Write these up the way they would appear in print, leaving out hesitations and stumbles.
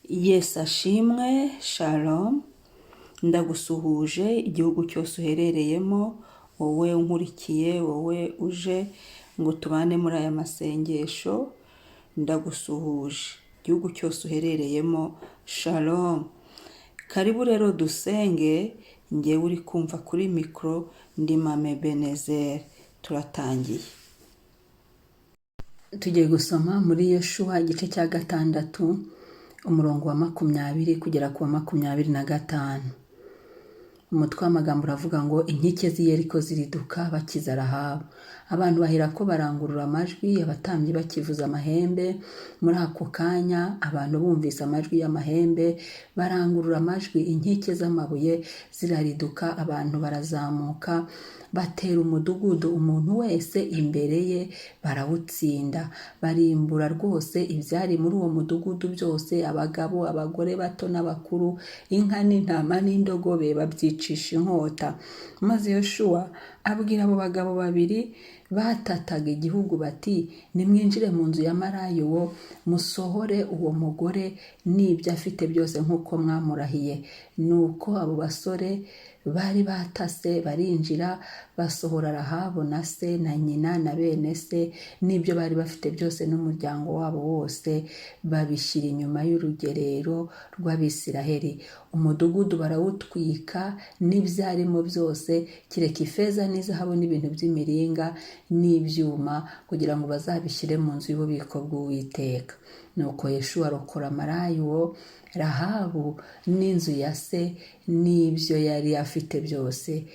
Yesu ashimwe, shalom, ndagusuhuje igihugu cyose uherereyemo, wowe unkurikiye, wowe uje ngo tubane muri aya masengesho, ndagusuhuje igihugu cyose uherereyemo, shalom. Karibu rero dusenge, njyewe uri kumva kuri mikoro, ndi Mame Benezeri, turatangiye. Tugiye gusoma muri Yeshuwa igice cya 6, umurongo wa 20 kugera ku wa 25. Umutwe w'amagambo uravuga ngo inkike z'i Yeriko ziriduka bakiza Rahabu. Abantu bahera ko barangurura amajwi, abatambyi bakivuza amahembe. Muri ako kanya abantu bumvise amajwi y'amahembe barangurura amajwi, inkike z'amabuye zirariduka, abantu barazamuka batera umudugudu, umuntu wese imbere ye barawutsinda, barimbura rwose ibyari muri uwo mudugudu byose, abagabo, abagore bato n'abakuru, inka n'intama n'indogobe babyicisha inkota. Maze Yoshuwa abwira abo bagabo babiri batataga igihugu bati, nimwinjire mu nzu ya Marayi uwo, musohore uwo mugore n'ibyo afite byose nk'uko mwamurahiye. Nuko abo basore bari batase barinjira, basohora Rahabu na se na nyina na bene se n'ibyo bari bafite byose n'umuryango wabo wose, babishyira inyuma y'urugerero rw'Abisiraheli. Umudugudu barawutwika n'ibyarimo byose, kireka ifeza n'izahabu n'ibintu by'imiringa n'ibyuma, kugira ngo bazabishyire mu nzu y'ububiko bw'Uwiteka. Nuko Yeshuwa arokora Marayi uwo, Rahabu n'inzu ya se n'ibyo yari afite byose,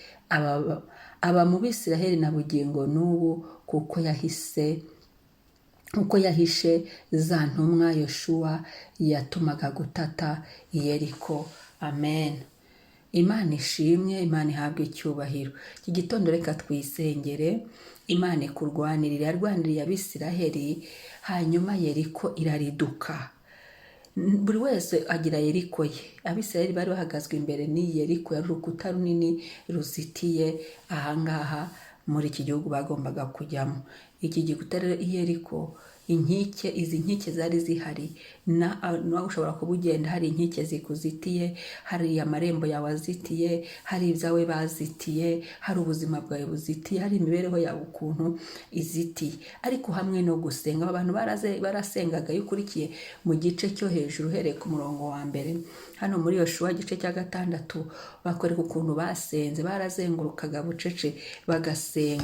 aba mu Bisiraheli na bugingo n'ubu, kuko yahishe za ntumwa Yoshuwa yatumaga gutata i Yeriko. Amen. Imana ishimwe, Imana ihabwe icyubahiro. Iki gitondo reka twisengere. Imana ikurwanirira, yarwaniriye Abisiraheli, hanyuma Yeriko irariduka. Buri wese agira Yeriko ye. Abisiraheli bari bahagazwe imbere ni Yeriko, yari urukuta runini ruzitiye ahangaha muri iki gihugu bagombaga kujyamo. Iki gikuta rero i Yeriko, izi nkike zari zihari, nawe ushobora kuba ugenda hari inkike zikuzitiye, hari amarembo yawe azitiye, hari ibyawe bazitiye, hari ubuzima bwawe buzitiye, hari imibereho yawe ukuntu izitiye. Ariko hamwe no gusenga, abantu barasengaga. Iyo ukurikiye mu gice cyo hejuru uhereye ku murongo wa mbere, hano muri Yoshuwa igice cya 6, bakwereka ukuntu basenze, barazengurukaga bucece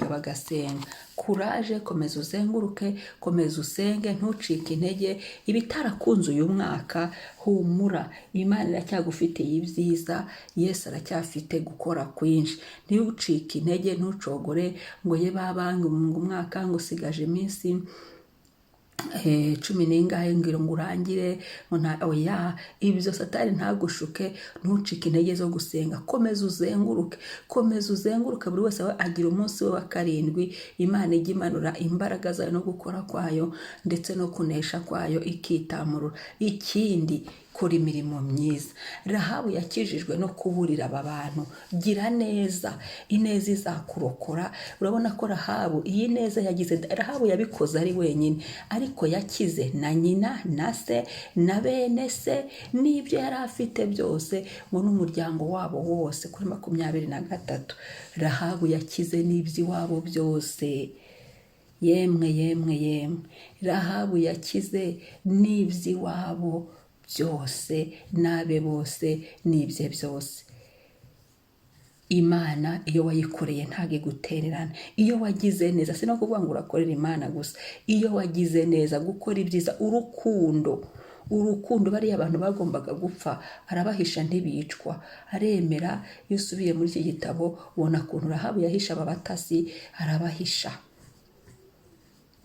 bagasenga. Kuraje, komeza uzenguruke, komeza usenge, ntucike intege. Ibitarakunze uyu mwaka, humura, Imana iracyagufitiye ibyiza, Yesu aracyafite gukora kwinshi. Ntucike intege, ntucogore ngo ye babanga umwaka ngo usigaje iminsi 10 n'ingahe ngo urangire. Oya, ibyo Satani ntagushuke, ntucike intege zo gusenga. Komeza uzenguruke, buri wese agira umunsi we wa 7. Imana ijya imanura imbaraga zayo no gukora kwayo ndetse no kunesha kwayo ikitamurura. Ikindi, kora imirimo myiza. Rahabu yakijijwe no kuburira aba bantu. Gira neza, ineza izakurokora. Urabona ko Rahabu, iyi neza yagize, Rahabu yabikoze ari wenyine, ariko yakize na nyina na se na bene se n'ibyo yari afite byose, ngo n'umuryango wabo wose. Kuri 23, Rahabu yakize n'iby'iwabo byose. Yemwe, Rahabu yakize n'iby'iwabo byose, n'abe bose n'ibye byose. Imana iyo wayikoreye ntabwo igutererana. Iyo wagize neza, si no kuvuga ngo urakorera Imana gusa, iyo wagize neza, gukora ibyiza, urukundo bariya abantu bagombaga gupfa arabahisha ntibicwa, aremera. Iyo usubiye muri iki gitabo ubona ukuntu Rahabu yahisha aba batasi, arabahisha.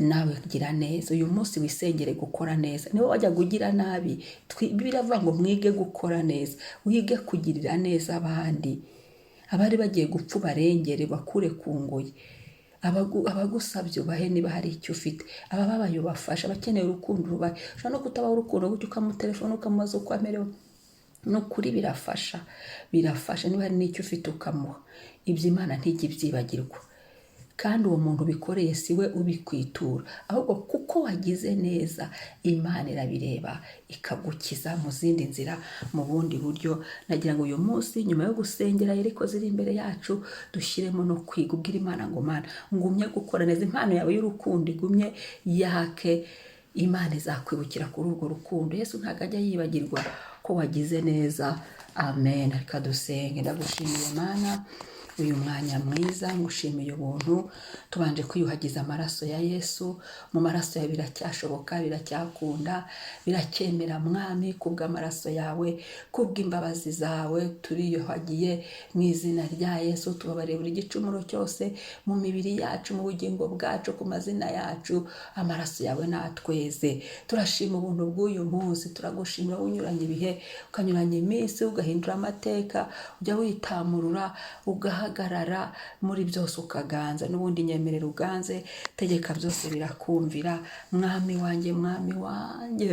Nawe gira neza, uyu munsi wisengere gukora neza. Niba wajya kugira nabi, biravuga ngo mwige gukora neza, wige kugirira neza abandi. Abari bagiye gupfa barengere, bakure ku ngoyi. Abagusabye ubahe niba hari icyo ufite, abababaye ubafasha, abakeneye urukundo urubahe. Ushobora no kutabaha urukundo gutyo ukamutelefona ukamubaza uko amerewe, n'ukuri birafasha. Niba hari n'icyo ufite ukamuha. Ibyo Imana ntijya ibyibagirwa. kandi uwo muntu ubikoreye si we ubikwitura, ahubwo kuko wagize neza Imana irabireba ikagukiza mu zindi nzira, mu bundi buryo. Nagira ngo uyu munsi nyuma yo gusengera Yeriko ziri imbere yacu, dushyiremo no kwiga ubwira Imana ngo Mana ngumye gukora neza, impano yawe y'urukundo igumye yake, Imana izakwibukira kuri urwo rukundo. Yesu ntabwo ajya yibagirwa ko wagize neza. Amen. Reka dusenge. Ndagushimiye Mana uyu mwanya mwiza, ngushimiye ubuntu, tubanje kwiyuhagiza amaraso ya Yesu. Mu maraso yawe biracyashoboka, biracyakunda, biracyemera Mwami, kubw'amaraso yawe, kubw'imbabazi zawe turiyuhagiye mu izina rya Yesu. Tubabarire buri gicumuro cyose mu mibiri yacu, mu bugingo bwacu, ku mazina yacu, amaraso yawe natweze. Turashima ubuntu bw'uyu munsi, turagushimira unyuranye ibihe, ukanyuranya iminsi, ugahindura amateka, ujya witamurura, ugahagarara muri byose ukaganza. N'ubundi nyemerera uganze, tegeka byose birakumvira. Mwami wanjye, Mwami wanjye,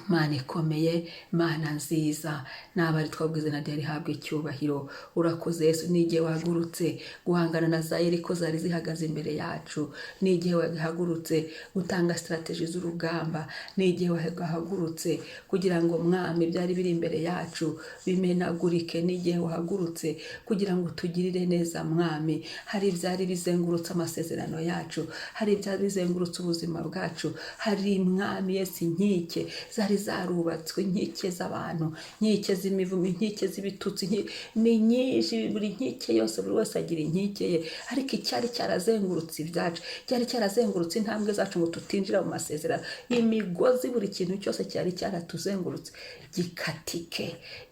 Mana ikomeye, Mana nziza, n'abari twabwize na ryawe rihabwe icyubahiro. Urakoze Yesu, n'igihe wahagurutse guhangana na za Yeriko zari zihagaze imbere yacu, n'igihe wahagurutse gutanga strategy z'urugamba, n'igihe wahagurutse kugira ngo Mwami byari biri imbere yacu bimenagurike, n'igihe wahagurutse kugira ngo tugirire neza Mwami. Hari ibyari bizengurutse amasezerano yacu, hari ibyari bizengurutse ubuzima bwacu, hari Mwami Yesu inkike zari zarubatswe, inkike z'abantu, inkike z'imivumo, inkike z'ibitutsi, ni nyinshi, buri nkike yose buri wese agira inkike ye. Ariko icyari cyarazengurutse ibyacu, cyari cyarazengurutse intambwe zacu ngo tutinjira mu masezerano, imigozi, buri kintu cyose cyari cyaratuzengurutse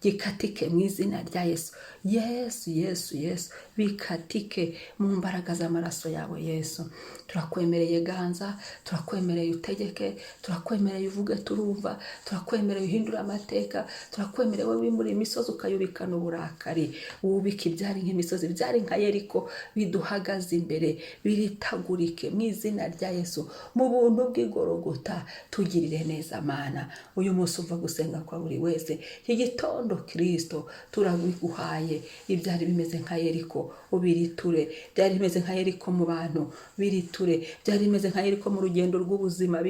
gikatike mu izina rya Yesu. Yesu, Yesu, Yesu, bikatike mu mbaraga z'amaraso yawe Yesu. Turakwemereye ganza, turakwemereye utegeke, turakwemereye uvuge turumva, turakwemereye uhindura amateka, turakwemereye wowe wimura imisozi ukayubikana uburakari, wubika ibyari nk'imisozi, byari nka Yeriko, biduhagaze imbere, biritagurike mu izina rya Yesu. Mu buntu bw'igorogota tugirire neza Mana. Uyu munsi uva gusenga kwa buri wese, iki gitondo Kristo turabiguhaye. Ibyari bimeze nka Yeriko ubiriture, byari bimeze nka Yeriko mu bantu biriture, byari bimeze nka Yeriko mu rugendo rw'ubuzima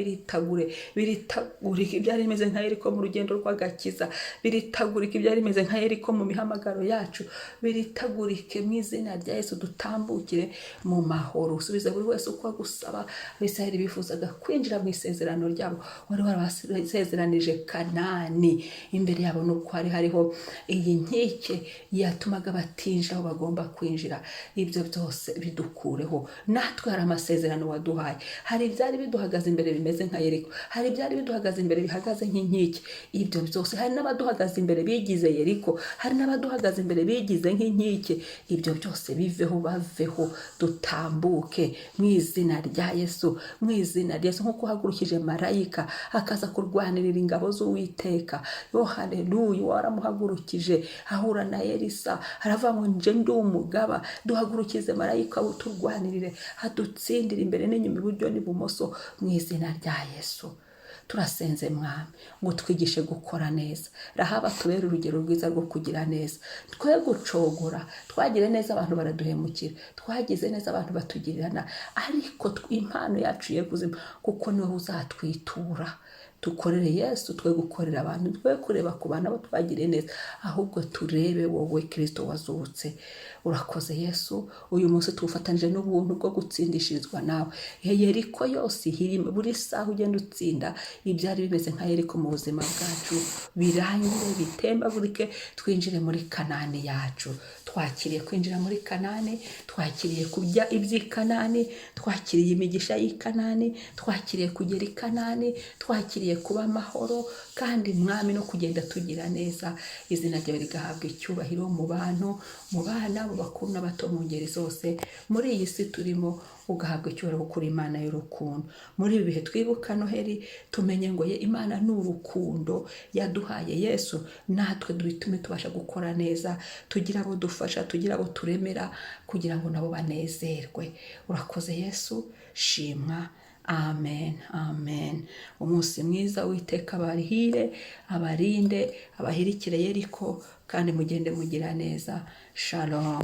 biritagurike, byari bimeze nka Yeriko mu rugendo rw'agakiza biritagurike, byari bimeze nka Yeriko mu mihamagaro yacu biritagurike mu izina rya Yesu. Dutambukire mu mahoro, usubize buri wese uko agusaba. Abisirayeli bifuzaga kwinjira mu isezerano ryabo, wari warabasezeranije Kanani imbere yabo, nuko hari hariho iyi nkike yatumaga batinjira aho bagomba kwinjira. Ibyo byose bidukureho. Natwe hari amasezerano waduhaye, hari ibyari biduhagaze imbere bimeze nka Yeriko, hari ibyari biduhagaze imbere bihagaze nk'inkike. Ibyo byose, hari n'abaduhagaze imbere bigize Yeriko, hari n'abaduhagaze imbere bigize nk'inkike. Ibyo byose biveho, baveho, dutambuke mu izina rya Yesu, mu izina rya Yesu. Nk'uko uhagurukije marayika akaza kurwanirira ingabo z'Uwiteka, yo haleluya, waramuhagurukije ahura na Elisa, aravuga ngo nje ndi umugaba. Duhagurukize marayika uturwanirire, adutsindire imbere n'inyuma, iburyo n'ibumoso, mu izina rya Yesu. Turasenze Mwami ngo twigishe gukora neza, Rahaba tubere urugero rwiza rwo kugira neza, twe gucogora. Twagire neza abantu baraduhemukira, twagize neza abantu batugirana, ariko impano yacu ye kuzima, kuko niwe uzatwitura. Dukorere Yesu, twe gukorera abantu, twe kureba ku bana bo twagire neza, ahubwo turebe wowe Kristo wazutse. Urakoze Yesu, uyu munsi tufatanyije n'ubuntu bwo gutsindishirizwa nawe. Yeriko yose ihirime, buri saha ugenda utsinda ibyari bimeze nka Yeriko mu buzima bwacu, birangire, bitembagurike, twinjire muri Kanani yacu. Twakiriye kwinjira muri Kanani, twakiriye kurya iby'i Kanani, twakiriye imigisha y'i Kanani, twakiriye kugera i Kanani, twakiriye kuba amahoro, kandi Mwami no kugenda tugira neza. Izina ryawe rigahabwa icyubahiro mu bantu, mu bana, mu bakuru n'abato, mu ngeri zose. Muri iyi si turimo ugahabwa icyubahiro kuri Imana y'urukundo. Muri ibi bihe twibuka Noheli, tumenye ngo Imana ni urukundo yaduhaye Yesu, natwe duhitume tubasha gukora neza, tugira abo dufasha, tugira abo turemera, kugira ngo nabo banezerwe. Urakoze Yesu, shimwa. Amen, amen. Umunsi mwiza, Uwiteka abarihire, abarinde, abahirikire Yeriko, kandi mugende mugira neza. Shalom.